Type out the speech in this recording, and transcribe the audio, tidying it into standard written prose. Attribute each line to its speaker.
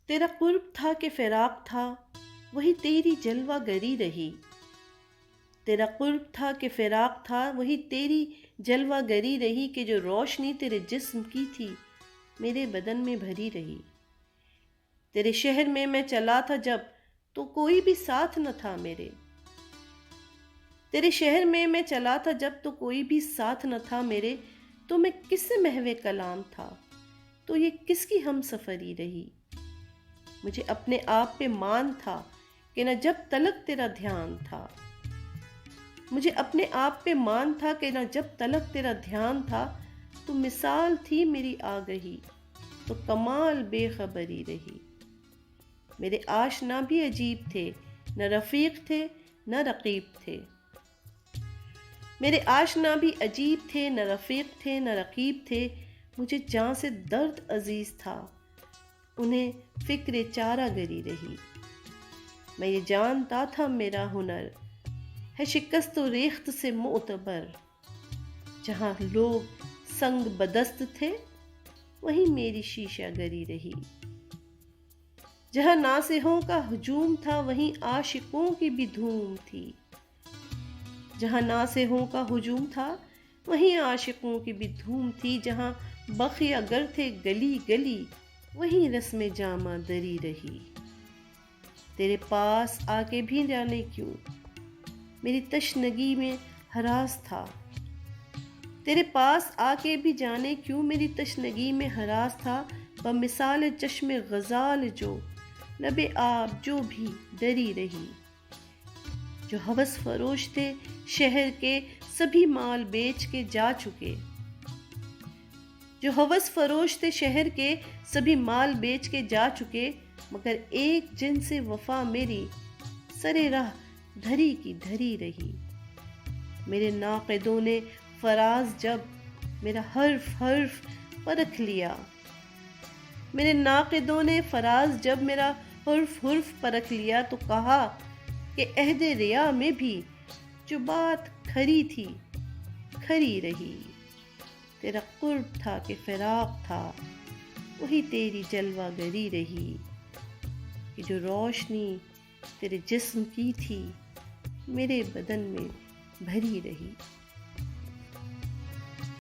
Speaker 1: تیرا قرب تھا کہ فراق تھا، وہی تیری جلوہ گری رہی۔ تیرا قرب تھا کہ فراق تھا، وہی تیری جلوہ گری رہی، کہ جو روشنی تیرے جسم کی تھی میرے بدن میں بھری رہی۔ تیرے شہر میں چلا تھا جب، تو کوئی بھی ساتھ نہ تھا میرے۔ تیرے شہر میں چلا تھا جب، تو کوئی بھی ساتھ نہ تھا میرے۔ تو میں کس سے محو کلام تھا، تو یہ کس کی ہم سفری رہی۔ مجھے اپنے آپ پہ مان تھا کہ نہ جب تلک تیرا دھیان تھا۔ مجھے اپنے آپ پہ مان تھا کہ نہ جب تلک تیرا دھیان تھا۔ تو مثال تھی میری آگہی، تو کمال بے خبری رہی۔ میرے آشنا بھی عجیب تھے، نہ رفیق تھے نہ رقیب تھے۔ میرے آشنا بھی عجیب تھے، نہ رفیق تھے نہ رقیب تھے۔ مجھے جاں سے درد عزیز تھا، انہیں فکر چارہ گری رہی۔ میں یہ جانتا تھا میرا ہنر ہے شکست و ریخت سے معتبر۔ جہاں لوگ سنگ بدست تھے، وہیں میری شیشہ گری رہی۔ جہاں ناصحوں کا ہجوم تھا، وہیں عاشقوں کی بھی دھوم تھی۔ جہاں ناصحوں کا ہجوم تھا، وہیں عاشقوں کی بھی دھوم تھی۔ جہاں بخی اگر تھے گلی گلی، وہیں رسم جامہ دری رہی۔ تیرے پاس آ کے بھی جانے کیوں میری تشنگی میں ہراس تھا۔ تیرے پاس آ کے بھی جانے کیوں میری تشنگی میں ہراس تھا۔ بمثال چشم غزال جو لب آب جو بھی ڈری رہی۔ جو ہوس فروش تھے شہر کے سبھی مال بیچ کے جا چکے۔ جو ہوس فروش تھے شہر کے سبھی مال بیچ کے جا چکے، مگر ایک جن سے وفا میری سرے راہ دھری کی دھری رہی۔ میرے ناقدوں نے فراز جب میرا حرف حرف پرکھ لیا۔ میرے ناقدوں نے فراز جب میرا حرف حرف پرکھ لیا، تو کہا کہ عہد ریا میں بھی جو بات کھری تھی کھری رہی۔ تیرا قرب تھا کہ فراق تھا، وہی تیری جلوہ گری رہی، کہ جو روشنی تیرے جسم کی تھی میرے بدن میں بھری رہی۔